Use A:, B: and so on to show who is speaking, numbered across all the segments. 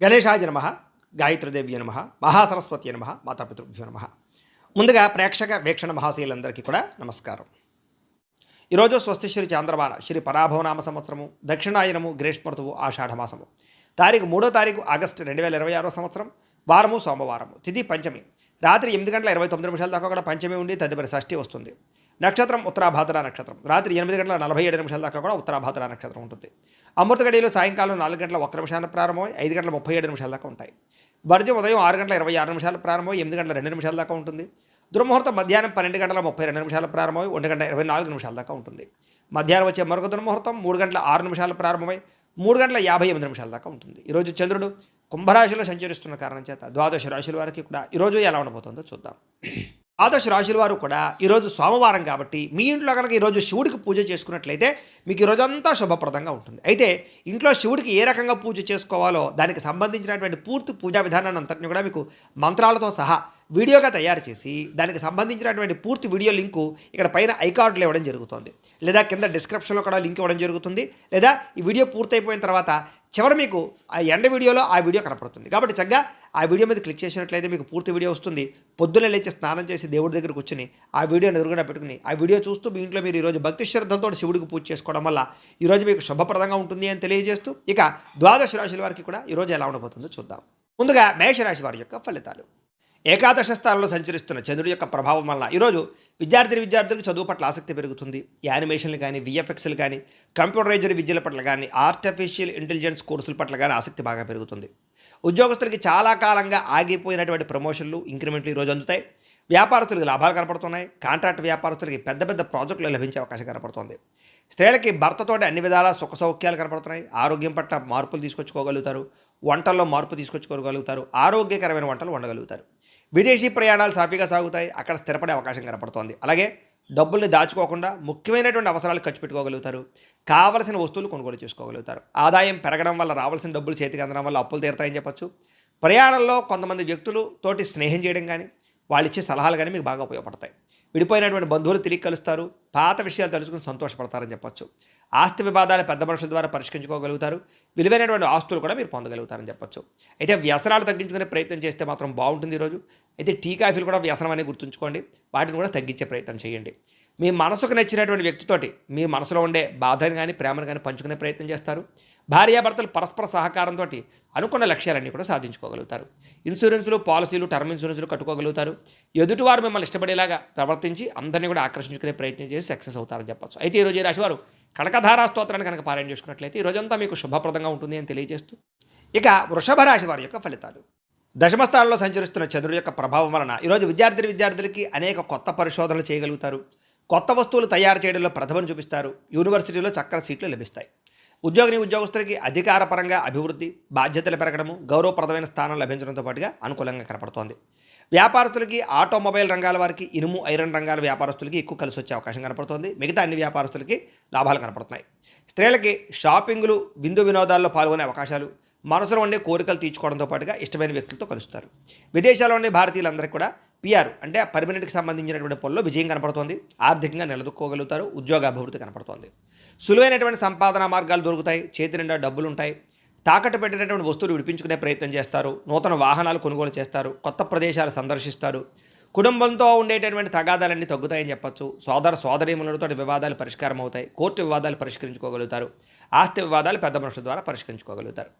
A: గణేశాయ నమః, గాయత్రీదేవ్య నమః, మహాసరస్వతి నమః, మాతాపితృభ్యో నమః. ముందుగా ప్రేక్షక వీక్షణ మహాశీలందరికీ కూడా నమస్కారం. ఈరోజు స్వస్తి శ్రీ చాంద్రమాన శ్రీ పరాభవనామ సంవత్సరము, దక్షిణాయనము, గ్రీష్మఋతువు, ఆషాఢమాసము, తారీఖు 3 ఆగస్టు 2026 సంవత్సరం, వారము సోమవారము, తిథి పంచమి, రాత్రి 8:29 దాకా కూడా పంచమి ఉండి తదుపరి షష్ఠి వస్తుంది. నక్షత్రం ఉత్తరాభాద్ర నక్షత్రం, రాత్రి 8:47 దాకా కూడా ఉత్తరాభాద్ర నక్షత్రం ఉంటుంది. అమృత గడియలు సాయంకాలం 4:01 ప్రారంభమై 5:37 దాకా ఉంటాయి. వర్జం ఉదయం 6:26 ప్రారంభమై 8:02 దాకా ఉంటుంది. దుర్ముహూర్తం మధ్యాహ్నం 12:32 ప్రారంభమై 1:24 దాకా ఉంటుంది. మధ్యాహ్నం వచ్చే మరొక దుర్ముహూర్తం 3:06 ప్రారంభమై 3:58 దాకా ఉంటుంది. ఈరోజు చంద్రుడు కుంభరాశిలో సంచరిస్తున్న కారణం చేత ద్వాదశ రాశుల వారికి కూడా ఈరోజు ఎలా ఉండబోతుందో చూద్దాం. ద్వాదశ రాశుల వారు కూడా ఈరోజు సోమవారం కాబట్టి మీ ఇంట్లో కనుక ఈరోజు శివుడికి పూజ చేసుకున్నట్లయితే మీకు ఈరోజంతా శుభప్రదంగా ఉంటుంది. అయితే ఇంట్లో శివుడికి ఏ రకంగా పూజ చేసుకోవాలో దానికి సంబంధించినటువంటి పూర్తి పూజా విధానాన్ని అంతటిని కూడా మీకు మంత్రాలతో సహా వీడియోగా తయారు చేసి దానికి సంబంధించినటువంటి పూర్తి వీడియో లింకు ఇక్కడ పైన ఐకార్డులో ఇవ్వడం జరుగుతుంది, లేదా కింద డిస్క్రిప్షన్లో కూడా లింక్ ఇవ్వడం జరుగుతుంది, లేదా ఈ వీడియో పూర్తయిపోయిన తర్వాత చివరి మీకు ఆ ఎండ వీడియోలో ఆ వీడియో కనపడుతుంది. కాబట్టి చక్కగా ఆ వీడియో మీద క్లిక్ చేసినట్లయితే మీకు పూర్తి వీడియో వస్తుంది. పొద్దున్నే లేచి స్నానం చేసి దేవుడి దగ్గర కూర్చుని ఆ వీడియోని ఎదురుగా పెట్టుకుని ఆ వీడియో చూస్తూ మీ ఇంట్లో మీరు ఈరోజు భక్తి శ్రద్ధలతో శివుడికి పూజ చేసుకోవడం వల్ల ఈరోజు మీకు శుభప్రదంగా ఉంటుంది అని తెలియజేస్తూ ఇక ద్వాదశ రాశుల వారికి కూడా ఈరోజు ఎలా ఉండబోతుందో చూద్దాం. ముందుగా మేషరాశి వారి యొక్క ఫలితాలు. ఏకాదశ స్థానంలో సంచరిస్తున్న చంద్రుడి యొక్క ప్రభావం వల్ల ఈరోజు విద్యార్థులకు చదువు పట్ల ఆసక్తి పెరుగుతుంది. యానిమేషన్లు కానీ, విఎఫ్ఎక్స్లు కానీ, కంప్యూటరైజ్డ్ విద్యల పట్ల కానీ, ఆర్టిఫిషియల్ ఇంటెలిజెన్స్ కోర్సుల పట్ల కానీ ఆసక్తి బాగా పెరుగుతుంది. ఉద్యోగస్తులకి చాలా కాలంగా ఆగిపోయినటువంటి ప్రమోషన్లు, ఇంక్రిమెంట్లు ఈరోజు అందుతాయి. వ్యాపారస్తులకు లాభాలు కనపడుతున్నాయి. కాంట్రాక్ట్ వ్యాపారస్తులకి పెద్ద పెద్ద ప్రాజెక్టులు లభించే అవకాశం కనపడుతుంది. స్త్రీలకి భర్తతోటి అన్ని విధాల సుఖ సౌఖ్యాలు కనపడుతున్నాయి. ఆరోగ్యం పట్ల మార్పులు తీసుకొచ్చుకోగలుగుతారు. వంటల్లో మార్పు తీసుకొచ్చుకోగలుగుతారు. ఆరోగ్యకరమైన వంటలు వండగలుగుతారు. విదేశీ ప్రయాణాలు సాఫీగా సాగుతాయి. అక్కడ స్థిరపడే అవకాశం కనపడుతోంది. అలాగే డబ్బుల్ని దాచుకోకుండా ముఖ్యమైనటువంటి అవసరాలు ఖర్చు పెట్టుకోగలుగుతారు. కావలసిన వస్తువులు కొనుగోలు చేసుకోగలుగుతారు. ఆదాయం పెరగడం వల్ల రావాల్సిన డబ్బులు చేతికి అందడం వల్ల అప్పులు తీరుతాయని చెప్పొచ్చు. ప్రయాణంలో కొంతమంది వ్యక్తులు తోటి స్నేహం చేయడం కానీ, వాళ్ళు ఇచ్చే సలహాలు కానీ మీకు బాగా ఉపయోగపడతాయి. విడిపోయినటువంటి బంధువులు తిరిగి కలుస్తారు. పాత విషయాలు తెలుసుకుని సంతోషపడతారని చెప్పొచ్చు. ఆస్తి వివాదాలు పెద్ద మనుషుల ద్వారా పరిష్కరించుకోగలుగుతారు. విలువైనటువంటి ఆస్తులు కూడా మీరు పొందగలుగుతారని చెప్పొచ్చు. అయితే వ్యసనాలు తగ్గించుకునే ప్రయత్నం చేస్తే మాత్రం బాగుంటుంది ఈరోజు. అయితే టీ కాఫీలు కూడా వ్యసనం అనేది గుర్తుంచుకోండి. వాటిని కూడా తగ్గించే ప్రయత్నం చేయండి. మీ మనసుకు నచ్చినటువంటి వ్యక్తితోటి మీ మనసులో ఉండే బాధను కానీ, ప్రేమను కానీ పంచుకునే ప్రయత్నం చేస్తారు. భార్యాభర్తలు పరస్పర సహకారంతో అనుకున్న లక్ష్యాలన్నీ కూడా సాధించుకోగలుగుతారు. ఇన్సూరెన్సులు, పాలసీలు, టర్మ్ ఇన్సూరెన్సులు కట్టుకోగలుగుతారు. ఎదుటివారు మిమ్మల్ని ఇష్టపడేలాగా ప్రవర్తించి అందరినీ కూడా ఆకర్షించుకునే ప్రయత్నం చేసి సక్సెస్ అవుతారని చెప్పచ్చు. అయితే ఈరోజు ఈ రాశివారు కనకధారా స్తోత్రాన్ని కనుక పారాయణ చేసుకున్నట్లయితే ఈ రోజంతా మీకు శుభప్రదంగా ఉంటుంది అని తెలియజేస్తూ ఇక వృషభ రాశి వారి యొక్క ఫలితాలు. దశమస్థానంలో సంచరిస్తున్న చంద్రుడి యొక్క ప్రభావం వలన ఈరోజు విద్యార్థులకి అనేక కొత్త పరిశోధనలు చేయగలుగుతారు. కొత్త వస్తువులు తయారు చేయడంలో ప్రతిభను చూపిస్తారు. యూనివర్సిటీలో చక్కని సీట్లు లభిస్తాయి. ఉద్యోగస్తులకి అధికారపరంగా అభివృద్ధి, బాధ్యతలు పెరగడము, గౌరవప్రదమైన స్థానం లభించడంతో పాటుగా అనుకూలంగా కనపడుతోంది. వ్యాపారస్తులకి, ఆటోమొబైల్ రంగాల వారికి, ఇనుము, ఐరన్ రంగాల వ్యాపారస్తులకి ఎక్కువ కలిసి వచ్చే అవకాశం కనపడుతోంది. మిగతా అన్ని వ్యాపారస్తులకి లాభాలు కనపడుతున్నాయి. స్త్రీలకి షాపింగ్లు, విందు వినోదాల్లో పాల్గొనే అవకాశాలు, మనసులో ఉండే కోరికలు తీర్చుకోవడంతో పాటుగా ఇష్టమైన వ్యక్తులతో కలుస్తారు. విదేశాల్లో ఉండే భారతీయులందరికీ కూడా పిఆర్ అంటే పర్మనెంట్కి సంబంధించినటువంటి పనుల్లో విజయం కనపడుతోంది. ఆర్థికంగా నిలదొక్కోగలుగుతారు. ఉద్యోగ అభివృద్ధి కనపడుతోంది. సులువైనటువంటి సంపాదన మార్గాలు దొరుకుతాయి. చేతి నిండా డబ్బులు ఉంటాయి. తాకట్టు పెట్టినటువంటి వస్తువులు విడిపించుకునే ప్రయత్నం చేస్తారు. నూతన వాహనాలు కొనుగోలు చేస్తారు. కొత్త ప్రదేశాలు సందర్శిస్తారు. కుటుంబంతో ఉండేటటువంటి తగాదాలన్నీ తగ్గుతాయని చెప్పచ్చు. సోదరీమణులతో వివాదాలు పరిష్కారం అవుతాయి. కోర్టు వివాదాలు పరిష్కరించుకోగలుగుతారు. ఆస్తి వివాదాలు పెద్ద మనుషుల ద్వారా పరిష్కరించుకోగలుగుతారు.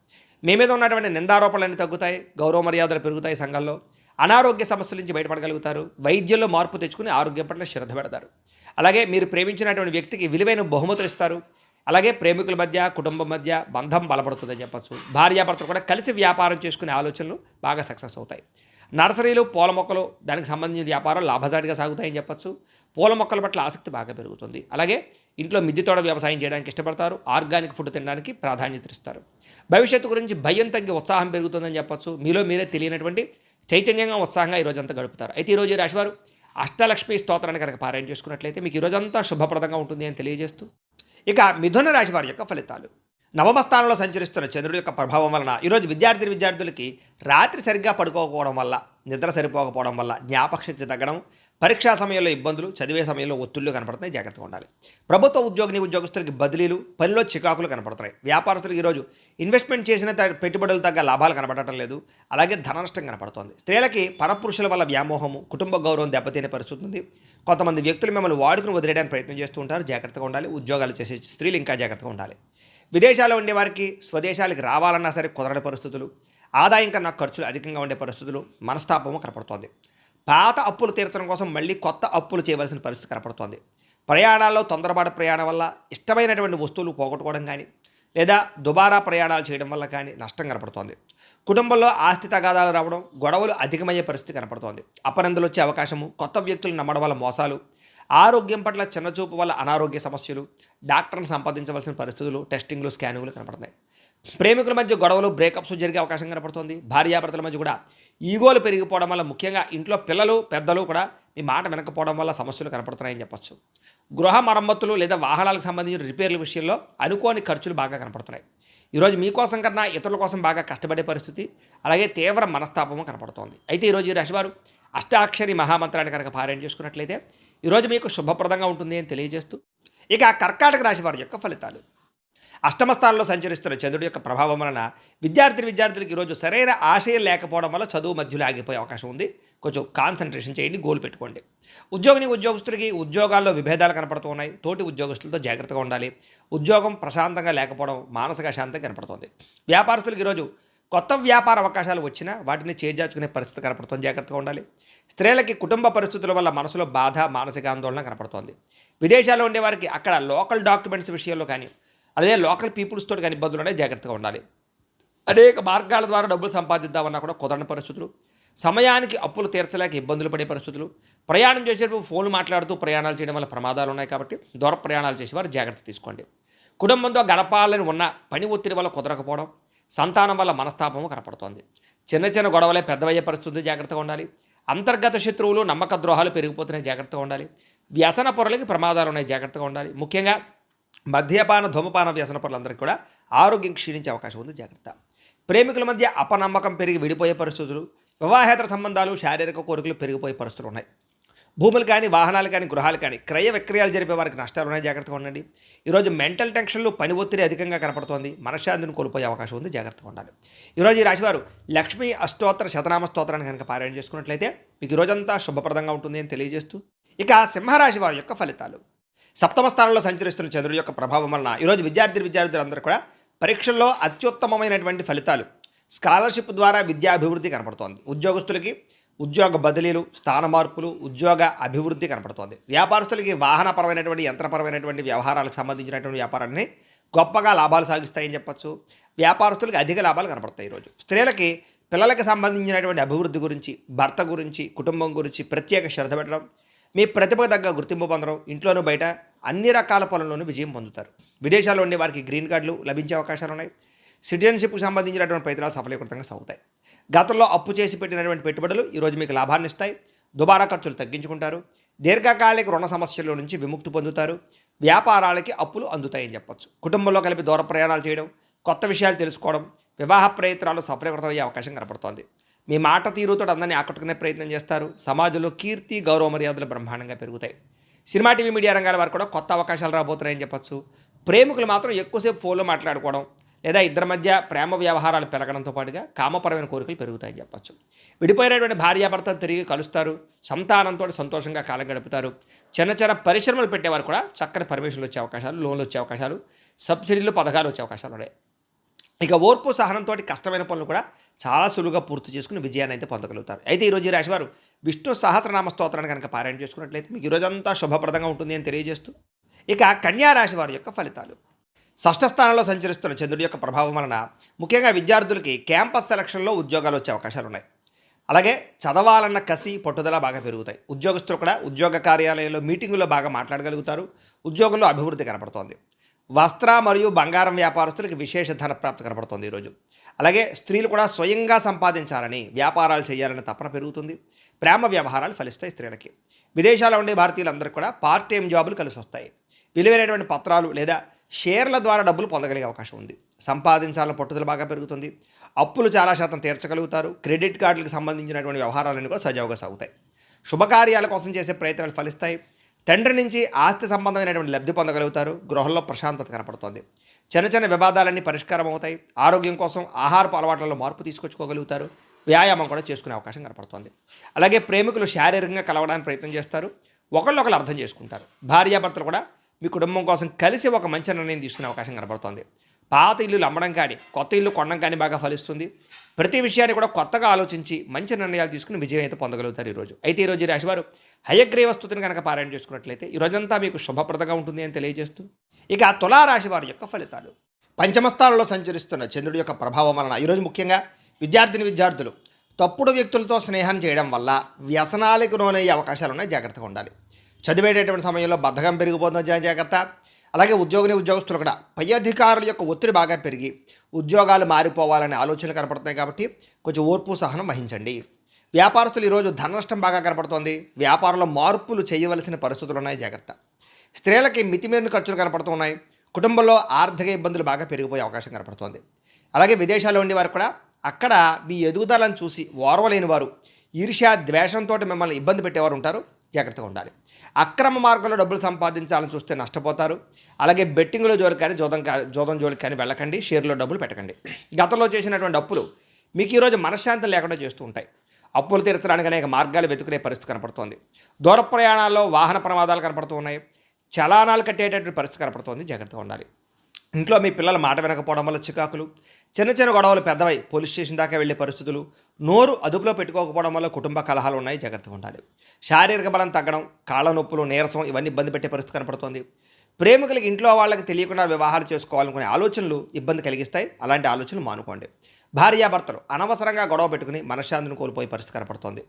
A: మీ మీద ఉన్నటువంటి నిందారోపణలన్నీ తగ్గుతాయి. గౌరవ మర్యాదలు పెరుగుతాయి. సంఘంలో అనారోగ్య సమస్యల నుంచి బయటపడగలుగుతారు. వైద్యంలో మార్పు తెచ్చుకుని ఆరోగ్యం పట్ల శ్రద్ధ పెడతారు. అలాగే మీరు ప్రేమించినటువంటి వ్యక్తికి విలువైన బహుమతులు ఇస్తారు. అలాగే ప్రేమికుల మధ్య, కుటుంబం మధ్య బంధం బలపడుతుందని చెప్పచ్చు. భార్యాభర్తలు కూడా కలిసి వ్యాపారం చేసుకునే ఆలోచనలు బాగా సక్సెస్ అవుతాయి. నర్సరీలు, పూల మొక్కలు, దానికి సంబంధించిన వ్యాపారం లాభసాటిగా సాగుతాయని చెప్పచ్చు. పూల మొక్కల పట్ల ఆసక్తి బాగా పెరుగుతుంది. అలాగే ఇంట్లో మిద్దె తోట వ్యవసాయం చేయడానికి ఇష్టపడతారు. ఆర్గానిక్ ఫుడ్ తినడానికి ప్రాధాన్యత ఇస్తారు. భవిష్యత్తు గురించి భయం తగ్గి ఉత్సాహం పెరుగుతుందని చెప్పచ్చు. మీలో మీరే తెలియనటువంటి చైతన్యంగా, ఉత్సాహంగా ఈరోజంతా గడుపుతారు. అయితే ఈరోజు ఈ రాశివారు అష్టలక్ష్మి స్తోత్రాన్ని కనుక పారాయణ చేసుకున్నట్లయితే మీకు ఈరోజంతా శుభప్రదంగా ఉంటుంది అని తెలియజేస్తూ ఇక మిథున రాశి వారి యొక్క ఫలితాలు. నవమ స్థానంలో సంచరిస్తున్న చంద్రుడి యొక్క ప్రభావం వలన ఈరోజు విద్యార్థులకి రాత్రి సరిగ్గా పడుకోకపోవడం వల్ల, నిద్ర సరిపోకపోవడం వల్ల జ్ఞాపకశక్తి తగ్గడం, పరీక్షా సమయంలో ఇబ్బందులు, చదివే సమయంలో ఒత్తిళ్లు కనపడుతున్నాయి, జాగ్రత్తగా ఉండాలి. ప్రభుత్వ ఉద్యోగస్తులకి బదిలీలు, పనిలో చికాకులు కనపడుతున్నాయి. వ్యాపారస్తులకు ఈరోజు ఇన్వెస్ట్మెంట్ చేసిన పెట్టుబడులు తగ్గ లాభాలు కనపడటం లేదు. అలాగే ధన నష్టం కనపడుతోంది. స్త్రీలకి పరపురుషుల వల్ల వ్యామోహము, కుటుంబ గౌరవం దెబ్బతినే పరిస్థితి ఉంది. కొంతమంది వ్యక్తులు మిమ్మల్ని వాడుకుని వదిలేయడానికి ప్రయత్నం చేస్తూ ఉంటారు, జాగ్రత్తగా ఉండాలి. ఉద్యోగాలు చేసే స్త్రీలు ఇంకా జాగ్రత్తగా ఉండాలి. విదేశాల్లో ఉండే వారికి స్వదేశాలకు రావాలన్నా సరే కుదరని పరిస్థితులు, ఆదాయం కన్నా ఖర్చులు అధికంగా ఉండే పరిస్థితులు, మనస్తాపము కనపడుతోంది. పాత అప్పులు తీర్చడం కోసం మళ్ళీ కొత్త అప్పులు చేయవలసిన పరిస్థితి కనపడుతోంది. ప్రయాణాల్లో తొందరపాటు ప్రయాణం వల్ల ఇష్టమైనటువంటి వస్తువులు పోగొట్టుకోవడం కానీ, లేదా దుబారా ప్రయాణాలు చేయడం వల్ల కానీ నష్టం కనపడుతోంది. కుటుంబంలో ఆస్తి తగాదాలు రావడం, గొడవలు అధికమయ్యే పరిస్థితి కనపడుతోంది. అపనందులు వచ్చే అవకాశము, కొత్త వ్యక్తులు నమ్మడం వల్ల మోసాలు, ఆరోగ్యం పట్ల చిన్నచూపు వల్ల అనారోగ్య సమస్యలు, డాక్టర్ని సంపాదించవలసిన పరిస్థితులు, టెస్టింగ్లు, స్కానింగ్లు కనపడుతున్నాయి. ప్రేమికుల మధ్య గొడవలు, బ్రేకప్స్ జరిగే అవకాశం కనపడుతోంది. భార్యాభర్తల మధ్య కూడా ఈగోలు పెరిగిపోవడం వల్ల, ముఖ్యంగా ఇంట్లో పిల్లలు పెద్దలు కూడా మీ మాట వినకపోవడం వల్ల సమస్యలు కనపడుతున్నాయని చెప్పచ్చు. గృహ మరమ్మతులు లేదా వాహనాలకు సంబంధించిన రిపేర్ల విషయంలో అనుకోని ఖర్చులు బాగా కనపడుతున్నాయి. ఈరోజు మీకోసం కన్నా ఇతరుల కోసం బాగా కష్టపడే పరిస్థితి, అలాగే తీవ్ర మనస్తాపము కనపడుతోంది. అయితే ఈరోజు ఈ రాశివారు అష్టాక్షరి మహామంత్రాన్ని కనుక పారాయణ చేసుకున్నట్లయితే ఈరోజు మీకు శుభప్రదంగా ఉంటుంది అని తెలియజేస్తూ, ఇక కర్కాటక రాశి వారి యొక్క ఫలితాలు. అష్టమ స్థానంలో సంచరిస్తున్న చంద్రుడి యొక్క ప్రభావం వలన విద్యార్థులకు ఈరోజు సరైన ఆశయం లేకపోవడం వల్ల చదువు మధ్యలో ఆగిపోయే అవకాశం ఉంది. కొంచెం కాన్సన్ట్రేషన్ చేయండి, గోల్ పెట్టుకోండి. ఉద్యోగస్తులకి ఉద్యోగాల్లో విభేదాలు కనపడుతూ ఉన్నాయి. తోటి ఉద్యోగస్తులతో జాగ్రత్తగా ఉండాలి. ఉద్యోగం ప్రశాంతంగా లేకపోవడం, మానసిక అశాంతి కనపడుతుంది. వ్యాపారస్తులకు ఈరోజు కొత్త వ్యాపార అవకాశాలు వచ్చినా వాటిని చేజార్చుకునే పరిస్థితి కనపడుతుంది, జాగ్రత్తగా ఉండాలి. స్త్రీలకి కుటుంబ పరిస్థితుల వల్ల మనసులో బాధ, మానసిక ఆందోళన కనపడుతోంది. విదేశాల్లో ఉండేవారికి అక్కడ లోకల్ డాక్యుమెంట్స్ విషయంలో కానీ, అదే లోకల్ పీపుల్స్ తోటి కానీ ఇబ్బందులు ఉన్నాయి, జాగ్రత్తగా ఉండాలి. అనేక మార్గాల ద్వారా డబ్బులు సంపాదిద్దామన్నా కూడా కుదరని పరిస్థితులు, సమయానికి అప్పులు తీర్చలేక ఇబ్బందులు పడే పరిస్థితులు, ప్రయాణం చేసేటప్పుడు ఫోన్లు మాట్లాడుతూ ప్రయాణాలు చేయడం వల్ల ప్రమాదాలు ఉన్నాయి. కాబట్టి దూర ప్రయాణాలు చేసేవారు జాగ్రత్త తీసుకోండి. కుటుంబంతో గడపాలని ఉన్న పని ఒత్తిడి వల్ల కుదరకపోవడం, సంతానం వల్ల మనస్తాపము కనపడుతోంది. చిన్న చిన్న గొడవలే పెద్దవయ్యే పరిస్థితి, జాగ్రత్తగా ఉండాలి. అంతర్గత శత్రువులు, నమ్మక ద్రోహాలు పెరిగిపోతున్నాయి, జాగ్రత్తగా ఉండాలి. వ్యసన పొరలకి ప్రమాదాలు ఉన్నాయి, జాగ్రత్తగా ఉండాలి. ముఖ్యంగా మద్యపాన, ధూమపాన వ్యసన పొరలందరికీ కూడా ఆరోగ్యం క్షీణించే అవకాశం ఉంది, జాగ్రత్త. ప్రేమికుల మధ్య అపనమ్మకం పెరిగి విడిపోయే పరిస్థితులు, వివాహేతర సంబంధాలు, శారీరక కోరికలు పెరిగిపోయే పరిస్థితులు ఉన్నాయి. భూములు కానీ, వాహనాలు కానీ, గృహాలు కానీ క్రయ విక్రయాలు జరిపే వారికి నష్టాలు ఉన్నాయి, జాగ్రత్తగా ఉండండి. ఈరోజు మెంటల్ టెన్షన్లు, పని ఒత్తిడి అధికంగా కనపడుతోంది, మనశ్శాంతిని కోల్పోయే అవకాశం ఉంది, జాగ్రత్తగా ఉండాలి. ఈరోజు ఈ రాశివారు లక్ష్మీ అష్టోత్తర శతనామ స్తోత్రాన్ని కనుక పారాయణ చేసుకున్నట్లయితే మీకు ఈ రోజంతా శుభప్రదంగా ఉంటుంది అని తెలియజేస్తూ, ఇక సింహరాశి వారి యొక్క ఫలితాలు. సప్తమ స్థానంలో సంచరిస్తున్న చంద్రుడి యొక్క ప్రభావం వలన ఈరోజు విద్యార్థులందరూ కూడా పరీక్షల్లో అత్యుత్తమమైనటువంటి ఫలితాలు, స్కాలర్షిప్ ద్వారా విద్యాభివృద్ధి కనపడుతోంది. ఉద్యోగస్తులకి ఉద్యోగ బదిలీలు, స్థాన మార్పులు, ఉద్యోగ అభివృద్ధి కనపడుతోంది. వ్యాపారస్తులకి వాహనపరమైనటువంటి, యంత్రపరమైనటువంటి వ్యవహారాలకు సంబంధించినటువంటి వ్యాపారాన్ని గొప్పగా లాభాలు సాగిస్తాయని చెప్పచ్చు. వ్యాపారస్తులకి అధిక లాభాలు కనపడతాయి. ఈరోజు స్త్రీలకి పిల్లలకి సంబంధించినటువంటి అభివృద్ధి గురించి, భర్త గురించి, కుటుంబం గురించి ప్రత్యేక శ్రద్ధ పెట్టడం, మీ ప్రతిభకు తగ్గ గుర్తింపు పొందడం, ఇంట్లోనూ బయట అన్ని రకాల పనుల్లోనూ విజయం పొందుతారు. విదేశాల్లో ఉండే వారికి గ్రీన్ కార్డులు లభించే అవకాశాలు ఉన్నాయి. సిటిజన్షిప్కి సంబంధించినటువంటి ప్రయత్నాలు సఫలీకృతంగా సాగుతాయి. గతంలో అప్పు చేసి పెట్టినటువంటి పెట్టుబడులు ఈరోజు మీకు లాభాన్ని ఇస్తాయి. దుబారా ఖర్చులు తగ్గించుకుంటారు. దీర్ఘకాలిక రుణ సమస్యల నుంచి విముక్తి పొందుతారు. వ్యాపారాలకి అప్పులు అందుతాయని చెప్పచ్చు. కుటుంబంలో కలిపి దూర ప్రయాణాలు చేయడం, కొత్త విషయాలు తెలుసుకోవడం, వివాహ ప్రయత్నాలు సఫలీకృతమయ్యే అవకాశం కనపడుతోంది. మీ మాట తీరుతో అందరినీ ఆకట్టుకునే ప్రయత్నం చేస్తారు. సమాజంలో కీర్తి, గౌరవ మర్యాదలు బ్రహ్మాండంగా పెరుగుతాయి. సినిమా, టీవీ, మీడియా రంగాల వారు కూడా కొత్త అవకాశాలు రాబోతున్నాయని చెప్పచ్చు. ప్రేమికులు మాత్రం ఎక్కువసేపు ఫోన్లో మాట్లాడుకోవడం, లేదా ఇద్దరి మధ్య ప్రేమ వ్యవహారాలు పెరగడంతో పాటుగా కామపరమైన కోరికలు పెరుగుతాయని చెప్పచ్చు. విడిపోయినటువంటి భార్యాభర్తలు తిరిగి కలుస్తారు. సంతానంతో సంతోషంగా కాలం గడుపుతారు. చిన్న చిన్న పరిశ్రమలు పెట్టేవారు కూడా చక్కని పర్మిషన్లు వచ్చే అవకాశాలు, లోన్లు వచ్చే అవకాశాలు, సబ్సిడీలు, పథకాలు వచ్చే అవకాశాలు ఉన్నాయి. ఇక ఓర్పు సహనంతో కష్టమైన పనులు కూడా చాలా సులువుగా పూర్తి చేసుకుని విజయాన్ని అయితే పొందగలుగుతారు. అయితే ఈరోజు ఈ రాశివారు విష్ణు సహస్రనామ స్తోత్రాన్ని కనుక పారాయణ చేసుకున్నట్లయితే మీకు ఈరోజంతా శుభప్రదంగా ఉంటుంది అని తెలియజేస్తూ, ఇక కన్యా రాశి వారి యొక్క ఫలితాలు. షష్ఠ స్థానంలో సంచరిస్తున్న చంద్రుడి యొక్క ప్రభావం వలన ముఖ్యంగా విద్యార్థులకి క్యాంపస్ సెలక్షన్లో ఉద్యోగాలు వచ్చే అవకాశాలు ఉన్నాయి. అలాగే చదవాలన్న కసి, పట్టుదల బాగా పెరుగుతాయి. ఉద్యోగస్తులు కూడా ఉద్యోగ కార్యాలయంలో మీటింగుల్లో బాగా మాట్లాడగలుగుతారు. ఉద్యోగంలో అభివృద్ధి కనపడుతోంది. వస్త్ర మరియు బంగారం వ్యాపారస్తులకు విశేష ధన ప్రాప్తి కనపడుతుంది ఈరోజు. అలాగే స్త్రీలు కూడా స్వయంగా సంపాదించాలని, వ్యాపారాలు చేయాలని తపన పెరుగుతుంది. ప్రేమ వ్యవహారాలు ఫలిస్తాయి స్త్రీలకి. విదేశాల్లో ఉండే భారతీయులందరూ కూడా పార్ట్ టైం జాబులు కలిసి వస్తాయి. విలువైనటువంటి పత్రాలు లేదా షేర్ల ద్వారా డబ్బులు పొందగలిగే అవకాశం ఉంది. సంపాదించాలని పట్టుదల బాగా పెరుగుతుంది. అప్పులు చాలా శాతం తీర్చగలుగుతారు. క్రెడిట్ కార్డులకు సంబంధించినటువంటి వ్యవహారాలన్నీ కూడా సజావుగా సాగుతాయి. శుభకార్యాల కోసం చేసే ప్రయత్నాలు ఫలిస్తాయి. తండ్రి నుంచి ఆస్తి సంబంధమైనటువంటి లబ్ధి పొందగలుగుతారు. గృహంలో ప్రశాంతత కనపడుతోంది. చిన్న చిన్న వివాదాలన్నీ పరిష్కారం అవుతాయి. ఆరోగ్యం కోసం ఆహారపు అలవాట్లలో మార్పు తీసుకొచ్చుకోగలుగుతారు. వ్యాయామం కూడా చేసుకునే అవకాశం కనపడుతోంది. అలాగే ప్రేమికులు శారీరకంగా కలవడానికి ప్రయత్నం చేస్తారు. ఒకళ్ళొకళ్ళు అర్థం చేసుకుంటారు. భార్యాభర్తలు కూడా మీ కుటుంబం కోసం కలిసి ఒక మంచి నిర్ణయం తీసుకునే అవకాశం కనపడుతోంది. పాత ఇల్లులు అమ్మడం కానీ కొత్త ఇల్లు కొనడం కానీ బాగా ఫలిస్తుంది. ప్రతి విషయాన్ని కూడా కొత్తగా ఆలోచించి మంచి నిర్ణయాలు తీసుకుని విజయం అయితే పొందగలుగుతారు ఈరోజు. అయితే ఈరోజు ఈ రాశివారు హయగ్రీవ స్తుతిని కనుక పారాయణ చేసుకున్నట్లయితే ఈ రోజంతా మీకు శుభప్రదంగా ఉంటుంది అని తెలియజేస్తూ, ఇక తులారాశి వారి యొక్క ఫలితాలు. పంచమస్థానంలో సంచరిస్తున్న చంద్రుడి యొక్క ప్రభావం వలన ఈరోజు ముఖ్యంగా విద్యార్థులు తప్పుడు వ్యక్తులతో స్నేహం చేయడం వల్ల వ్యసనాలకు లోనయ్యే అవకాశాలు ఉన్నాయి. జాగ్రత్తగా ఉండాలి. చదివేటటువంటి సమయంలో బద్ధకం పెరిగిపోతుంది. జాగ్రత్త. అలాగే ఉద్యోగస్తులు కూడా పై అధికారుల యొక్క ఒత్తిడి బాగా పెరిగి ఉద్యోగాలు మారిపోవాలనే ఆలోచనలు కనపడుతున్నాయి. కాబట్టి కొంచెం ఓర్పు సహనం వహించండి. వ్యాపారస్తులు ఈరోజు ధన నష్టం బాగా కనపడుతోంది. వ్యాపారంలో మార్పులు చేయవలసిన పరిస్థితులు ఉన్నాయి. జాగ్రత్త. స్త్రీలకి మితిమీరిన ఖర్చులు కనపడుతున్నాయి. కుటుంబంలో ఆర్థిక ఇబ్బందులు బాగా పెరిగిపోయే అవకాశం కనపడుతోంది. అలాగే విదేశాల్లో ఉండేవారు కూడా అక్కడ మీ ఎదుగుదలను చూసి ఓర్వలేని వారు ఈర్ష్య ద్వేషంతో మిమ్మల్ని ఇబ్బంది పెట్టేవారు ఉంటారు. జాగ్రత్తగా ఉండాలి. అక్రమ మార్గంలో డబ్బులు సంపాదించాలని చూస్తే నష్టపోతారు. అలాగే బెట్టింగ్లో జోలికి కానీ జోదం జోలికి కానీ వెళ్ళకండి. షేర్లో డబ్బులు పెట్టకండి. గతంలో చేసినటువంటి అప్పులు మీకు ఈరోజు మనశ్శాంతి లేకుండా చేస్తూ ఉంటాయి. అప్పులు తీర్చడానికి అనేక మార్గాలు వెతుకునే పరిస్థితి కనపడుతోంది. దూర ప్రయాణాల్లో వాహన ప్రమాదాలు కనపడుతూ ఉన్నాయి. చలానాలు కట్టేటటువంటి పరిస్థితి కనపడుతోంది. జాగ్రత్తగా ఉండాలి. ఇంట్లో మీ పిల్లల మాట వినకపోవడం వల్ల చికాకులు, చిన్న చిన్న గొడవలు పెద్దవై పోలీస్ స్టేషన్ దాకా వెళ్ళే పరిస్థితులు, నోరు అదుపులో పెట్టుకోకపోవడం వల్ల కుటుంబ కలహాలు ఉన్నాయి. జాగ్రత్తగా ఉండాలి. శారీరక బలం తగ్గడం, కాళ్ళ నొప్పులు, నీరసం ఇవన్నీ ఇబ్బంది పెట్టే పరిస్థితి కనపడుతోంది. ప్రేమికులకి ఇంట్లో వాళ్ళకి తెలియకుండా వివాహాలు చేసుకోవాలనుకునే ఆలోచనలు ఇబ్బంది కలిగిస్తాయి. అలాంటి ఆలోచనలు మానుకోండి. భార్యాభర్తలు అనవసరంగా గొడవ పెట్టుకుని మనశ్శాంతిని కోల్పోయే పరిస్థితి కనపడుతోంది.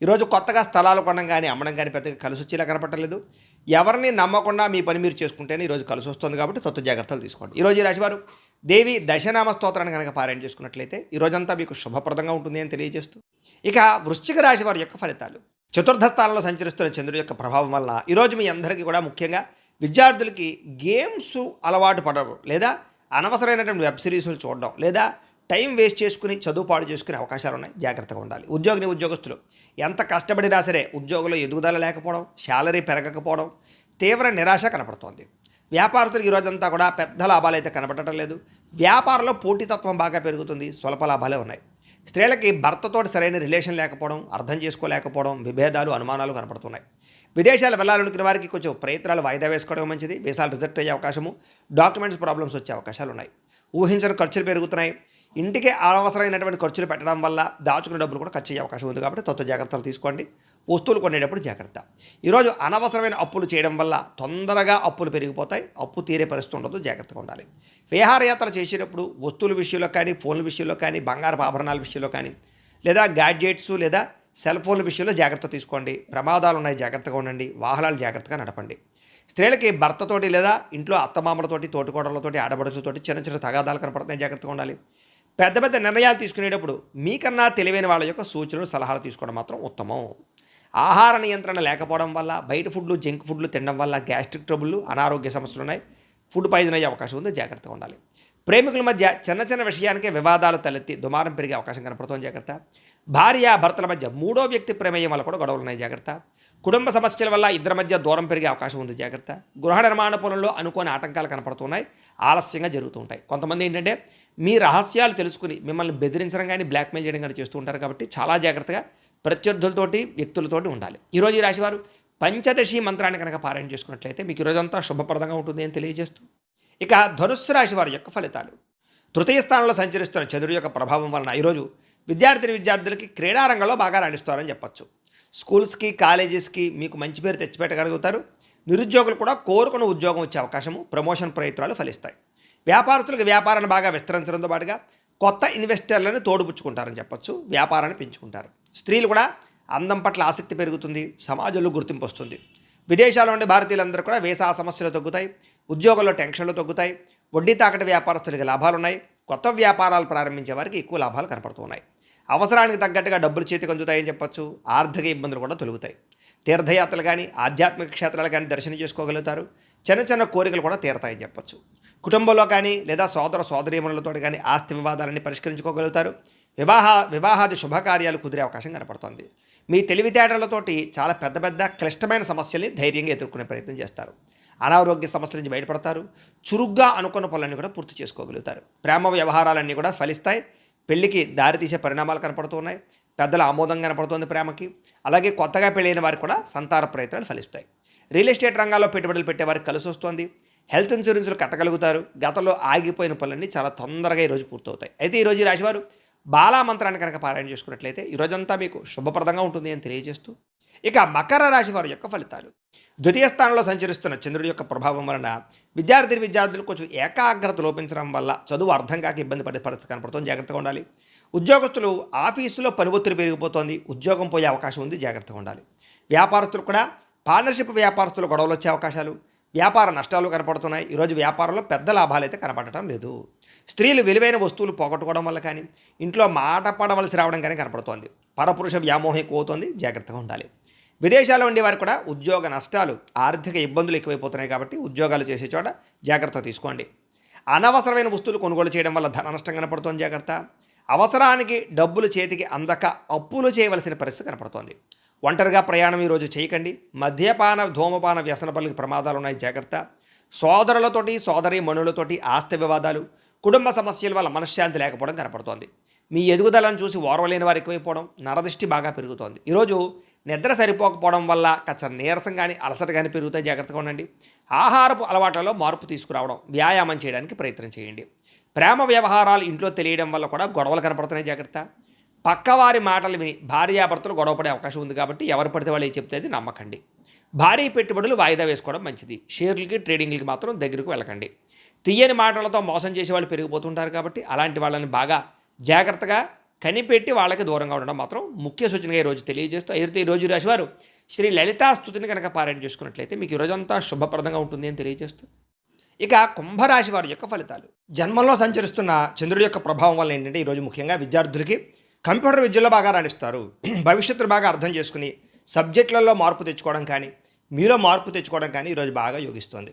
A: ఈరోజు కొత్తగా స్థలాలు కొనడం కానీ అమ్మడం కానీ పెద్దగా కలిసి వచ్చేలా కనపడలేదు. ఎవరిని నమ్మకుండా మీ పని మీరు చేసుకుంటేనే ఈరోజు కలిసి వస్తుంది. కాబట్టి తత్వ జాగ్రత్తలు తీసుకోండి. ఈరోజు ఈ రాశివారు దేవి దశనామ స్తోత్రాన్ని కనుక పారాయణ చేసుకున్నట్లయితే ఈ రోజంతా మీకు శుభప్రదంగా ఉంటుంది అని తెలియజేస్తూ, ఇక వృశ్చిక రాశి వారి యొక్క ఫలితాలు. చతుర్థ స్థానంలో సంచరిస్తున్న చంద్రుడి యొక్క ప్రభావం వల్ల ఈరోజు మీ అందరికీ కూడా ముఖ్యంగా విద్యార్థులకి గేమ్స్ అలవాటు పడడం, లేదా అనవసరమైనటువంటి వెబ్ సిరీస్లు చూడడం, లేదా టైం వేస్ట్ చేసుకుని చదువు పాడు చేసుకునే అవకాశాలు ఉన్నాయి. జాగ్రత్తగా ఉండాలి. ఉద్యోగస్తులు ఎంత కష్టపడినా సరే ఉద్యోగంలో ఎదుగుదల లేకపోవడం, శాలరీ పెరగకపోవడం, తీవ్ర నిరాశ కనపడుతోంది. వ్యాపారస్తులకు ఈరోజంతా కూడా పెద్ద లాభాలు అయితే కనపడటం లేదు. వ్యాపారంలో పోటీతత్వం బాగా పెరుగుతుంది. స్వల్ప లాభాలే ఉన్నాయి. స్త్రీలకి భర్తతో సరైన రిలేషన్ లేకపోవడం, అర్థం చేసుకోలేకపోవడం, విభేదాలు, అనుమానాలు కనపడుతున్నాయి. విదేశాలు వెళ్ళాలనుకునే వారికి కొంచెం ప్రయత్నాలు వాయిదా వేసుకోవడం మంచిది. వీసాలు రిజెక్ట్ అయ్యే అవకాశము, డాక్యుమెంట్స్ ప్రాబ్లమ్స్ వచ్చే అవకాశాలు ఉన్నాయి. ఊహించని ఖర్చులు పెరుగుతున్నాయి. ఇంటికి అనవసరమైనటువంటి ఖర్చులు పెట్టడం వల్ల దాచుకునే డబ్బులు కూడా ఖర్చు అయ్యే అవకాశం ఉంది. కాబట్టి తొత్త జాగ్రత్తలు తీసుకోండి. వస్తువులు కొనేటప్పుడు జాగ్రత్త. ఈరోజు అనవసరమైన అప్పులు చేయడం వల్ల తొందరగా అప్పులు పెరిగిపోతాయి. అప్పు తీరే పరిస్థితి ఉండదు. జాగ్రత్తగా ఉండాలి. విహారయాత్ర చేసేటప్పుడు వస్తువుల విషయంలో కానీ, ఫోన్ల విషయంలో కానీ, బంగారపు ఆభరణాల విషయంలో కానీ, లేదా గ్యాడ్జెట్స్ లేదా సెల్ ఫోన్ల విషయంలో జాగ్రత్త తీసుకోండి. ప్రమాదాలు ఉన్నాయి. జాగ్రత్తగా ఉండండి. వాహనాలు జాగ్రత్తగా నడపండి. స్త్రీలకి భర్తతోటి లేదా ఇంట్లో అత్తమామలతోటి, తోటికోడలతోటి, ఆడబడుచుతోటి చిన్న చిన్న తగాదాలు కనపడుతున్నాయి. జాగ్రత్తగా ఉండాలి. పెద్ద పెద్ద నిర్ణయాలు తీసుకునేటప్పుడు మీకన్నా తెలివైన వాళ్ళ యొక్క సూచనలు, సలహాలు తీసుకోవడం మాత్రం ఉత్తమం. ఆహార నియంత్రణ లేకపోవడం వల్ల, బయట ఫుడ్లు, జంక్ ఫుడ్లు తినడం వల్ల గ్యాస్ట్రిక్ ట్రబుల్, అనారోగ్య సమస్యలు ఉన్నాయి. ఫుడ్ పాయిజన్ అయ్యే అవకాశం ఉంది. జాగ్రత్తగా ఉండాలి. ప్రేమికుల మధ్య చిన్న చిన్న విషయానికే వివాదాలు తలెత్తి దుమారం పెరిగే అవకాశం కనపడుతుంది. జాగ్రత్త. భార్య భర్తల మధ్య మూడో వ్యక్తి ప్రమేయం వల్ల కూడా గొడవలు ఉన్నాయి. జాగ్రత్త. కుటుంబ సమస్యల వల్ల ఇద్దరి మధ్య దూరం పెరిగే అవకాశం ఉంది. జాగ్రత్త. గృహ నిర్మాణ పనుల్లో అనుకోని ఆటంకాలు కనపడుతున్నాయి. ఆలస్యంగా జరుగుతూ ఉంటాయి. కొంతమంది ఏంటంటే మీ రహస్యాలు తెలుసుకుని మిమ్మల్ని బెదిరించడం కానీ, బ్లాక్మెయిల్ చేయడం కానీ చేస్తూ ఉంటారు. కాబట్టి చాలా జాగ్రత్తగా ప్రత్యర్థులతోటి, వ్యక్తులతోటి ఉండాలి. ఈరోజు ఈ రాశివారు పంచదశి మంత్రాన్ని కనుక పారాయణ చేసుకున్నట్లయితే మీకు ఈరోజంతా శుభప్రదంగా ఉంటుంది అని తెలియజేస్తూ, ఇక ధనుస్సు రాశి వారి యొక్క ఫలితాలు. తృతీయ స్థానంలో సంచరిస్తున్న చంద్రుడి యొక్క ప్రభావం వలన ఈరోజు విద్యార్థులకి క్రీడారంగంలో బాగా రాణిస్తారని చెప్పచ్చు. స్కూల్స్కి, కాలేజెస్కి మీకు మంచి పేరు తెచ్చిపెట్టగలుగుతారు. నిరుద్యోగులు కూడా కోరుకున్న ఉద్యోగం వచ్చే అవకాశము, ప్రమోషన్ ప్రయత్నాలు ఫలిస్తాయి. వ్యాపారస్తులకు వ్యాపారాన్ని బాగా విస్తరించడంతో పాటుగా కొత్త ఇన్వెస్టర్లను తోడుపుచ్చుకుంటారని చెప్పచ్చు. వ్యాపారాన్ని పెంచుకుంటారు. స్త్రీలు కూడా అందం పట్ల ఆసక్తి పెరుగుతుంది. సమాజంలో గుర్తింపు వస్తుంది. విదేశాల్లో ఉండే భారతీయులందరూ కూడా వీసా సమస్యలు తగ్గుతాయి. ఉద్యోగంలో టెన్షన్లు తగ్గుతాయి. వడ్డీ తాకటి వ్యాపారస్తులకి లాభాలు ఉన్నాయి. కొత్త వ్యాపారాలు ప్రారంభించే వారికి ఎక్కువ లాభాలు కనపడుతున్నాయి. అవసరానికి తగ్గట్టుగా డబ్బులు చేతికి అందుతాయని చెప్పచ్చు. ఆర్థిక ఇబ్బందులు కూడా తొలుగుతాయి. తీర్థయాత్రలు కానీ, ఆధ్యాత్మిక క్షేత్రాలు కానీ దర్శనం చేసుకోగలుగుతారు. చిన్న చిన్న కోరికలు కూడా తీరతాయని చెప్పచ్చు. కుటుంబంలో కానీ లేదా సోదరీమణులతో కానీ ఆస్తి వివాదాలన్నీ పరిష్కరించుకోగలుగుతారు. వివాహాది శుభకార్యాలు కుదిరే అవకాశం కనపడుతోంది. మీ తెలివితేటలతోటి చాలా పెద్ద పెద్ద క్లిష్టమైన సమస్యల్ని ధైర్యంగా ఎదుర్కొనే ప్రయత్నం చేస్తారు. అనారోగ్య సమస్యల నుంచి బయటపడతారు. చురుగ్గా అనుకున్న పనులన్నీ కూడా పూర్తి చేసుకోగలుగుతారు. ప్రేమ వ్యవహారాలన్నీ కూడా ఫలిస్తాయి. పెళ్లికి దారితీసే పరిణామాలు కనపడుతూ ఉన్నాయి. పెద్దల ఆమోదం కనపడుతోంది ప్రేమకి. అలాగే కొత్తగా పెళ్ళైన వారికి కూడా సంతాన ప్రయత్నాలు ఫలిస్తాయి. రియల్ ఎస్టేట్ రంగాల్లో పెట్టుబడులు పెట్టే వారికి కలిసి వస్తుంది. హెల్త్ ఇన్సూరెన్స్లు కట్టగలుగుతారు. గతంలో ఆగిపోయిన పనులన్నీ చాలా తొందరగా ఈరోజు పూర్తవుతాయి. అయితే ఈరోజు ఈ రాశివారు బాలా మంత్రాన్ని కనుక పారాయణ చేసుకున్నట్లయితే ఈరోజంతా మీకు శుభప్రదంగా ఉంటుంది అని తెలియజేస్తూ, ఇక మకర రాశి వారి యొక్క ఫలితాలు. ద్వితీయ స్థానంలో సంచరిస్తున్న చంద్రుడి యొక్క ప్రభావం వలన విద్యార్థులు కొంచెం ఏకాగ్రత లోపించడం వల్ల చదువు అర్థం కాక ఇబ్బంది పడే పరిస్థితి కనపడుతుంది. జాగ్రత్తగా ఉండాలి. ఉద్యోగస్తులు ఆఫీసులో పని ఒత్తిడి పెరిగిపోతుంది. ఉద్యోగం పోయే అవకాశం ఉంది. జాగ్రత్తగా ఉండాలి. వ్యాపారస్తులు కూడా పార్ట్నర్షిప్ వ్యాపారస్తులు గొడవలు వచ్చే అవకాశాలు, వ్యాపార నష్టాలు కనపడుతున్నాయి. ఈరోజు వ్యాపారంలో పెద్ద లాభాలు అయితే కనపడటం లేదు. స్త్రీలు విలువైన వస్తువులు పోగొట్టుకోవడం వల్ల కానీ, ఇంట్లో మాట పడవలసి రావడం కానీ కనపడుతోంది. పరపురుష వ్యామోహం ఎక్కువ అవుతుంది. జాగ్రత్తగా ఉండాలి. విదేశాల్లో ఉండే వారు కూడా ఉద్యోగ నష్టాలు, ఆర్థిక ఇబ్బందులు ఎక్కువైపోతున్నాయి కాబట్టి ఉద్యోగాలు చేసే చోట జాగ్రత్త తీసుకోండి. అనవసరమైన వస్తువులు కొనుగోలు చేయడం వల్ల ధన నష్టం కనపడుతోంది. జాగ్రత్త. అవసరానికి డబ్బులు చేతికి అందక అప్పులు చేయవలసిన పరిస్థితి కనపడుతోంది. ఒంటరిగా ప్రయాణం ఈరోజు చేయకండి. మద్యపాన ధూమపాన వ్యసన పనులకు ప్రమాదాలు ఉన్నాయి. జాగ్రత్త. సోదరులతోటి సోదరి మనులతోటి ఆస్తి వివాదాలు, కుటుంబ సమస్యల వల్ల మనశ్శాంతి లేకపోవడం కనపడుతోంది. మీ ఎదుగుదలను చూసి ఓర్వలేని వారు ఎక్కువైపోవడం, నరదృష్టి బాగా పెరుగుతోంది. ఈరోజు నిద్ర సరిపోకపోవడం వల్ల కాస్త నీరసం కానీ అలసట కానీ పెరుగుతాయి. జాగ్రత్తగా ఉండండి. ఆహారపు అలవాట్లలో మార్పు తీసుకురావడం, వ్యాయామం చేయడానికి ప్రయత్నం చేయండి. ప్రేమ వ్యవహారాలు ఇంట్లో తెలియడం వల్ల కూడా గొడవలు కనపడుతున్నాయి. జాగ్రత్త. పక్కవారి మాటలు విని భార్యాభర్తలు గొడవపడే అవకాశం ఉంది కాబట్టి ఎవరు పడితే వాళ్ళు చెప్తే అది నమ్మకండి. భారీ పెట్టుబడులు వాయిదా వేసుకోవడం మంచిది. షేర్లకి ట్రేడింగ్లకి మాత్రం దగ్గరకు వెళ్ళకండి. తీయని మాటలతో మోసం చేసే వాళ్ళు పెరిగిపోతుంటారు కాబట్టి అలాంటి వాళ్ళని బాగా జాగ్రత్తగా కనిపెట్టి వాళ్ళకి దూరంగా ఉండడం మాత్రం ముఖ్య సూచనగా ఈరోజు తెలియజేస్తూ, అయితే ఈరోజు రాశివారు శ్రీ లలితా స్తుతిని కనుక పారాయణ చేసుకున్నట్లయితే మీకు ఈరోజంతా శుభప్రదంగా ఉంటుంది అని తెలియజేస్తూ, ఇక కుంభరాశి వారి యొక్క ఫలితాలు. జన్మంలో సంచరిస్తున్న చంద్రుడి యొక్క ప్రభావం వల్ల ఏంటంటే ఈరోజు ముఖ్యంగా విద్యార్థులకి కంప్యూటర్ విద్యలో బాగా రాణిస్తారు. భవిష్యత్తును బాగా అర్థం చేసుకుని సబ్జెక్టులలో మార్పు తెచ్చుకోవడం కానీ, మీలో మార్పు తెచ్చుకోవడం కానీ ఈరోజు బాగా యోగిస్తుంది.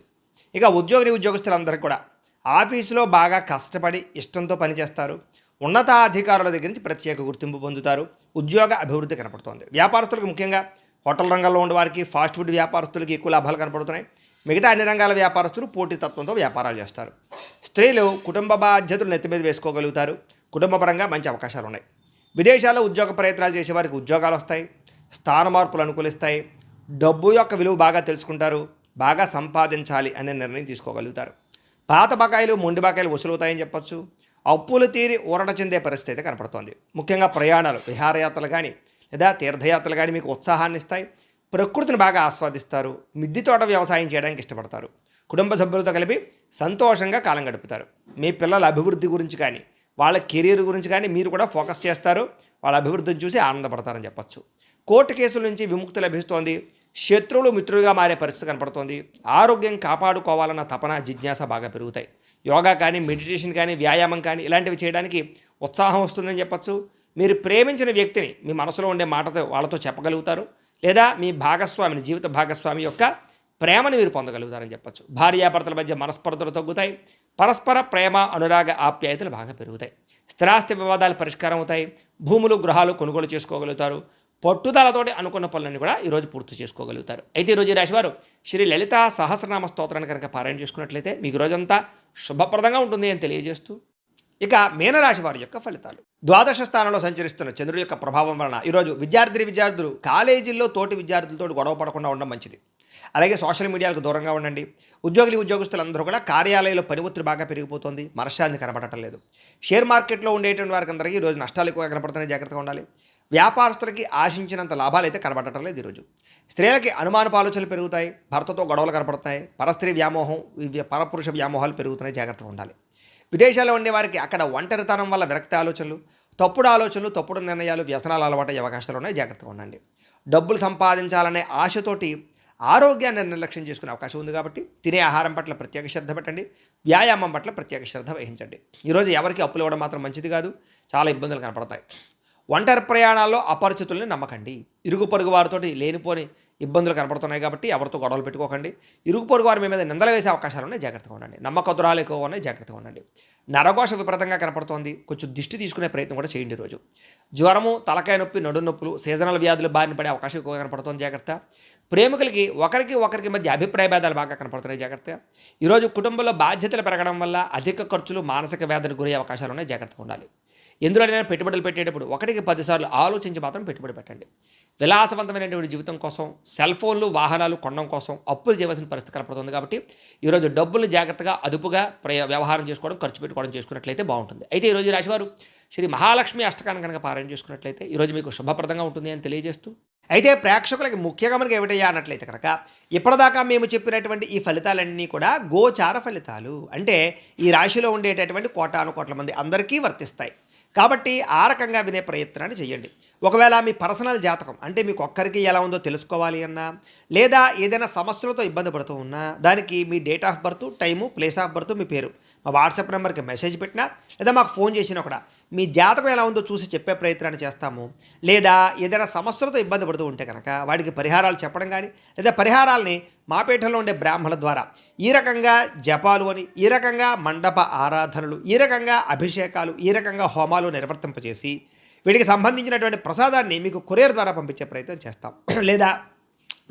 A: ఇక ఉద్యోగస్తులందరికీ కూడా ఆఫీసులో బాగా కష్టపడి ఇష్టంతో పనిచేస్తారు. ఉన్నతాధికారుల దగ్గర నుంచి ప్రత్యేక గుర్తింపు పొందుతారు. ఉద్యోగ అభివృద్ధి కనపడుతోంది. వ్యాపారస్తులకు ముఖ్యంగా హోటల్ రంగంలో ఉండే వారికి, ఫాస్ట్ ఫుడ్ వ్యాపారస్తులకి ఎక్కువ లాభాలు కనపడుతున్నాయి. మిగతా అన్ని రంగాల వ్యాపారస్తులు పోటీతత్వంతో వ్యాపారాలు చేస్తారు. స్త్రీలు కుటుంబ బాధ్యతలు నెత్తి మీద వేసుకోగలుగుతారు. కుటుంబపరంగా మంచి అవకాశాలు ఉన్నాయి. విదేశాల్లో ఉద్యోగ ప్రయత్నాలు చేసే వారికి ఉద్యోగాలు వస్తాయి. స్థాన మార్పులు అనుకూలిస్తాయి. డబ్బు యొక్క విలువ బాగా తెలుసుకుంటారు. బాగా సంపాదించాలి అనే నిర్ణయం తీసుకోగలుగుతారు. పాత బకాయిలు, మొండి బకాయిలు వసూలవుతాయని చెప్పొచ్చు. అప్పులు తీరి ఊరట చెందే పరిస్థితి అయితే కనపడుతోంది. ముఖ్యంగా ప్రయాణాలు, విహారయాత్రలు కానీ లేదా తీర్థయాత్రలు కానీ మీకు ఉత్సాహాన్ని ఇస్తాయి. ప్రకృతిని బాగా ఆస్వాదిస్తారు. మిద్దె తోట వ్యవసాయం చేయడానికి ఇష్టపడతారు. కుటుంబ సభ్యులతో కలిపి సంతోషంగా కాలం గడుపుతారు. మీ పిల్లల అభివృద్ధి గురించి కానీ, వాళ్ళ కెరీర్ గురించి కానీ మీరు కూడా ఫోకస్ చేస్తారు. వాళ్ళ అభివృద్ధిని చూసి ఆనందపడతారని చెప్పచ్చు. కోర్టు కేసుల నుంచి విముక్తి లభిస్తోంది. శత్రువులు మిత్రులుగా మారే పరిస్థితి కనపడుతోంది. ఆరోగ్యం కాపాడుకోవాలన్న తపన, జిజ్ఞాస బాగా పెరుగుతాయి. యోగా కానీ, మెడిటేషన్ కానీ, వ్యాయామం కానీ ఇలాంటివి చేయడానికి ఉత్సాహం వస్తుందని చెప్పచ్చు. మీరు ప్రేమించిన వ్యక్తిని మీ మనసులో ఉండే మాటతో వాళ్ళతో చెప్పగలుగుతారు. లేదా మీ భాగస్వామిని, జీవిత భాగస్వామి యొక్క ప్రేమను మీరు పొందగలుగుతారని చెప్పచ్చు. భార్యాభర్తల మధ్య మనస్పర్ధలు తగ్గుతాయి. పరస్పర ప్రేమ, అనురాగ, ఆప్యాయతలు బాగా పెరుగుతాయి. స్థిరాస్తి వివాదాలు పరిష్కారం అవుతాయి. భూములు, గృహాలు కొనుగోలు చేసుకోగలుగుతారు. పట్టుదలతోటి అనుకున్న పనులన్నీ కూడా ఈరోజు పూర్తి చేసుకోగలుగుతారు. అయితే ఈరోజు ఈ రాశివారు శ్రీ లలిత సహస్రనామ స్తోత్రాన్ని కనుక పారాయణ చేసుకున్నట్లయితే మీకు రోజంతా శుభప్రదంగా ఉంటుంది అని తెలియజేస్తూ, ఇక మీనరాశి వారి యొక్క ఫలితాలు. ద్వాదశ స్థానంలో సంచరిస్తున్న చంద్రుడి యొక్క ప్రభావం వలన ఈరోజు విద్యార్థులు కాలేజీల్లో తోటి విద్యార్థులతో గొడవ పడకుండా ఉండడం మంచిది. అలాగే సోషల్ మీడియాలకు దూరంగా ఉండండి. ఉద్యోగులందరూ కూడా కార్యాలయంలో పని ఒత్తిడి బాగా పెరిగిపోతుంది. మనశ్శాంతి కనపడటం లేదు. షేర్ మార్కెట్లో ఉండేటువంటి వారికి అందరికీ ఈరోజు నష్టాలు ఎక్కువగా కనపడుతున్నాయి. జాగ్రత్తగా ఉండాలి. వ్యాపారస్తులకి ఆశించినంత లాభాలు అయితే కనబడటం లేదు ఈరోజు. స్త్రీలకి అనుమానపు ఆలోచనలు పెరుగుతాయి. భర్తతో గొడవలు కనపడుతున్నాయి. పరస్త్రీ వ్యామోహం, పరపురుష వ్యామోహాలు పెరుగుతున్నాయి. జాగ్రత్తగా ఉండాలి. విదేశాల్లో ఉండే వారికి అక్కడ ఒంటరితనం వల్ల విరక్తి ఆలోచనలు, తప్పుడు నిర్ణయాలు, వ్యసనాలు అలవాటయ్యే అవకాశాలు ఉన్నాయి. జాగ్రత్తగా ఉండండి. డబ్బులు సంపాదించాలనే ఆశతోటి ఆరోగ్యాన్ని నిర్లక్ష్యం చేసుకునే అవకాశం ఉంది కాబట్టి తినే ఆహారం పట్ల ప్రత్యేక శ్రద్ధ పెట్టండి. వ్యాయామం పట్ల ప్రత్యేక శ్రద్ధ వహించండి. ఈరోజు ఎవరికి అప్పులు ఇవ్వడం మాత్రం మంచిది కాదు. చాలా ఇబ్బందులు కనపడతాయి. ఒంటరి ప్రయాణాల్లో అపరిచితుల్ని నమ్మకండి. ఇరుగు పొరుగు వారితోటి లేనిపోని ఇబ్బందులు కనపడుతున్నాయి కాబట్టి ఎవరితో గొడవలు పెట్టుకోకండి. ఇరుగు పొరుగు వారు మీ మీద నిందలు వేసే అవకాశాలు ఉన్నాయి, జాగ్రత్తగా ఉండండి. నమ్మకద్రోహాలు ఎక్కువ ఉన్నాయి, జాగ్రత్తగా ఉండండి. నరఘోష విపరీతంగా కనపడుతోంది, కొంచెం దిష్టి తీసుకునే ప్రయత్నం కూడా చేయండి ఈరోజు. జ్వరము, తలకాయ నొప్పి, నడు నొప్పులు, సీజనల్ వ్యాధులు బారిన పడే అవకాశం ఎక్కువ కనపడుతుంది, జాగ్రత్త. ప్రేమికులకి ఒకరికి మధ్య అభిప్రాయ భేదాలు బాగా కనపడుతున్నాయి, జాగ్రత్తగా. ఈరోజు కుటుంబంలో బాధ్యతలు పెరగడం వల్ల అధిక ఖర్చులు, మానసిక వ్యాధులకు గురయ్యే అవకాశాలు ఉన్నాయి, జాగ్రత్తగా ఉండాలి. ఎందులోనైనా పెట్టుబడులు పెట్టేటప్పుడు 1కి 10 సార్లు ఆలోచించి మాత్రం పెట్టుబడి పెట్టండి. విలాసవంతమైనటువంటి జీవితం కోసం, సెల్ ఫోన్లు, వాహనాలు కొనడం కోసం అప్పులు చేయవలసిన పరిస్థితి కనపడుతుంది కాబట్టి ఈరోజు డబ్బులు జాగ్రత్తగా అదుపుగా వ్యవహారం చేసుకోవడం, ఖర్చు పెట్టుకోవడం చేసుకున్నట్లయితే బాగుంటుంది. అయితే ఈరోజు ఈ రాశివారు శ్రీ మహాలక్ష్మి అష్టకాన్ని కనుక పారాయణ చేసుకున్నట్లయితే ఈరోజు మీకు శుభప్రదంగా ఉంటుంది అని తెలియజేస్తూ, అయితే ప్రేక్షకులకి ముఖ్యంగా మనకి ఏమిటయ్యా అన్నట్లయితే కనుక ఇప్పటిదాకా మేము చెప్పినటువంటి ఈ ఫలితాలన్నీ కూడా గోచార ఫలితాలు, అంటే ఈ రాశిలో ఉండేటటువంటి కోటాను కోట్ల మంది అందరికీ వర్తిస్తాయి. కాబట్టి ఆ రకంగా వినే ప్రయత్నాన్ని చేయండి. ఒకవేళ మీ పర్సనల్ జాతకం అంటే మీకు ఒక్కరికి ఎలా ఉందో తెలుసుకోవాలి అన్నా, లేదా ఏదైనా సమస్యలతో ఇబ్బంది పడుతూ ఉన్నా, దానికి మీ date of birth, time, place of birth, మీ పేరు మా వాట్సాప్ నెంబర్కి మెసేజ్ పెట్టినా, లేదా మాకు ఫోన్ చేసినా కూడా మీ జాతకం ఎలా ఉందో చూసి చెప్పే ప్రయత్నాన్ని చేస్తాము. లేదా ఏదైనా సమస్యలతో ఇబ్బంది పడుతూ ఉంటే కనుక వాటికి పరిహారాలు చెప్పడం కానీ, లేదా పరిహారాలని మా పీఠంలో ఉండే బ్రాహ్మణుల ద్వారా ఈ రకంగా జపాలు అని, ఈ రకంగా మండప ఆరాధనలు, ఈ రకంగా అభిషేకాలు, ఈ రకంగా హోమాలు నిర్వర్తింపజేసి వీటికి సంబంధించినటువంటి ప్రసాదాన్ని మీకు కొరియర్ ద్వారా పంపించే ప్రయత్నం చేస్తాం. లేదా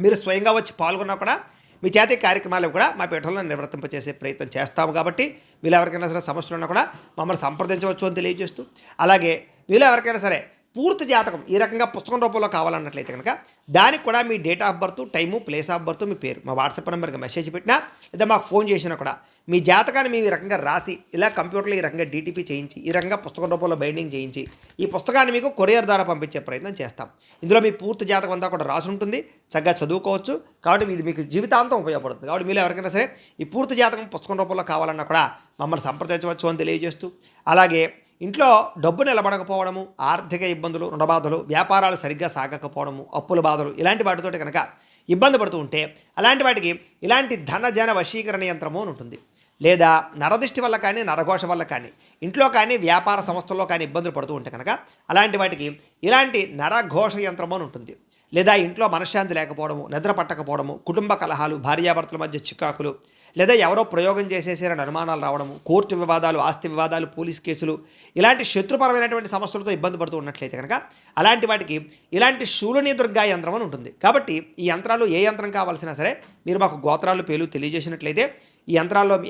A: మీరు స్వయంగా వచ్చి పాల్గొన్నా కూడా మీ చేతి కార్యక్రమాలు కూడా మా పీఠంలో నిర్వర్తింపచేసే ప్రయత్నం చేస్తాము. కాబట్టి వీళ్ళు ఎవరికైనా సరే సమస్యలు ఉన్నా కూడా మమ్మల్ని సంప్రదించవచ్చు అని తెలియజేస్తూ, అలాగే వీళ్ళు ఎవరికైనా సరే పూర్తి జాతకం ఈ రకంగా పుస్తకం రూపంలో కావాలన్నట్లయితే కనుక దానికి కూడా మీ date of birth, time, place of birth, మీ పేరు మా వాట్సాప్ నెంబర్కి మెసేజ్ పెట్టినా, లేదా మాకు ఫోన్ చేసినా కూడా మీ జాతకాన్ని మేము ఈ రకంగా రాసి ఇలా కంప్యూటర్లో ఈ రకంగా డీటీపీ చేయించి, ఈ రకంగా పుస్తకం రూపంలో బైండింగ్ చేయించి ఈ పుస్తకాన్ని మీకు కొరియర్ ద్వారా పంపించే ప్రయత్నం చేస్తాం. ఇందులో మీ పూర్తి జాతకం అంతా కూడా రాసి ఉంటుంది, చక్కగా చదువుకోవచ్చు. కాబట్టి ఇది మీకు జీవితాంతం ఉపయోగపడుతుంది. కాబట్టి మీరు ఎవరికైనా సరే ఈ పూర్తి జాతకం పుస్తకం రూపంలో కావాలన్నా కూడా మమ్మల్ని సంప్రదించవచ్చు అని తెలియజేస్తూ, అలాగే ఇంట్లో డబ్బు నిలబడకపోవడము, ఆర్థిక ఇబ్బందులు, రుణబాధలు, వ్యాపారాలు సరిగ్గా సాగకపోవడము, అప్పుల బాధలు ఇలాంటి వాటితోటి కనుక ఇబ్బంది పడుతూ ఉంటే అలాంటి వాటికి ఇలాంటి ధనజన వశీకరణ యంత్రము అని ఉంటుంది. లేదా నరదిష్టి వల్ల కానీ, నరఘోష వల్ల కానీ, ఇంట్లో కానీ, వ్యాపార సంస్థల్లో కానీ ఇబ్బందులు పడుతూ ఉంటే కనుక అలాంటి వాటికి ఇలాంటి నరఘోష యంత్రము అని ఉంటుంది. లేదా ఇంట్లో మనశ్శాంతి లేకపోవడము, నిద్ర పట్టకపోవడము, కుటుంబ కలహాలు, భార్యాభర్తల మధ్య చికాకులు, లేదా ఎవరో ప్రయోగం చేసేసారని అనుమానాలు రావడము, కోర్టు వివాదాలు, ఆస్తి వివాదాలు, పోలీస్ కేసులు ఇలాంటి శత్రుపరమైనటువంటి సమస్యలతో ఇబ్బంది పడుతూ ఉన్నట్లయితే కనుక అలాంటి వాటికి ఇలాంటి శూలిని దుర్గా యంత్రం అని ఉంటుంది. కాబట్టి ఈ యంత్రాలు ఏ యంత్రం కావాల్సినా సరే మీరు మాకు గోత్రాలు, పేర్లు తెలియజేసినట్లయితే ఈ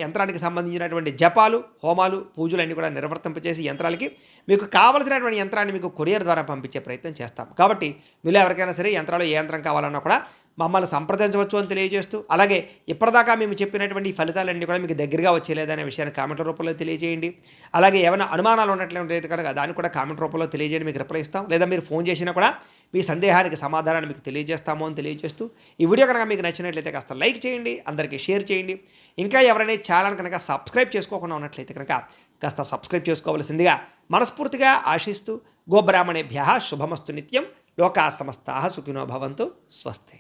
A: యంత్రానికి సంబంధించినటువంటి జపాలు, హోమాలు, పూజలు అన్నీ కూడా నిర్వర్తింపచేసి యంత్రాలకి మీకు కావలసినటువంటి యంత్రాన్ని మీకు కొరియర్ ద్వారా పంపించే ప్రయత్నం చేస్తాం. కాబట్టి మీరు ఎవరికైనా సరే యంత్రాలు ఏ యంత్రం కావాలన్నా కూడా మమ్మల్ని సంప్రదించవచ్చు అని తెలియజేస్తూ, అలాగే ఇప్పటిదాకా మేము చెప్పినటువంటి ఈ ఫలితాలన్నీ కూడా మీకు దగ్గరగా వచ్చేలేదనే విషయాన్ని కామెంట్ రూపంలో తెలియజేయండి. అలాగే ఏమైనా అనుమానాలు ఉన్నట్లయితే కనుక దాన్ని కూడా కామెంట్ రూపంలో తెలియజేయండి, మీకు రిప్లై ఇస్తాం. లేదా మీరు ఫోన్ చేసినా కూడా మీ సందేహానికి సమాధానాన్ని మీకు తెలియజేస్తాము అని తెలియజేస్తూ, ఈ వీడియో కనుక మీకు నచ్చినట్లయితే కాస్త లైక్ చేయండి, అందరికీ షేర్ చేయండి. ఇంకా ఎవరైనా ఛానల్ కనుక సబ్స్క్రైబ్ చేసుకోకుండా ఉన్నట్లయితే కనుక కాస్త సబ్స్క్రైబ్ చేసుకోవాల్సిందిగా మనస్ఫూర్తిగా ఆశిస్తూ, గోబ్రాహ్మణేభ్యః శుభమస్తు నిత్యం, లోకా సమస్తాః సుఖినో భవంతు, స్వస్తి.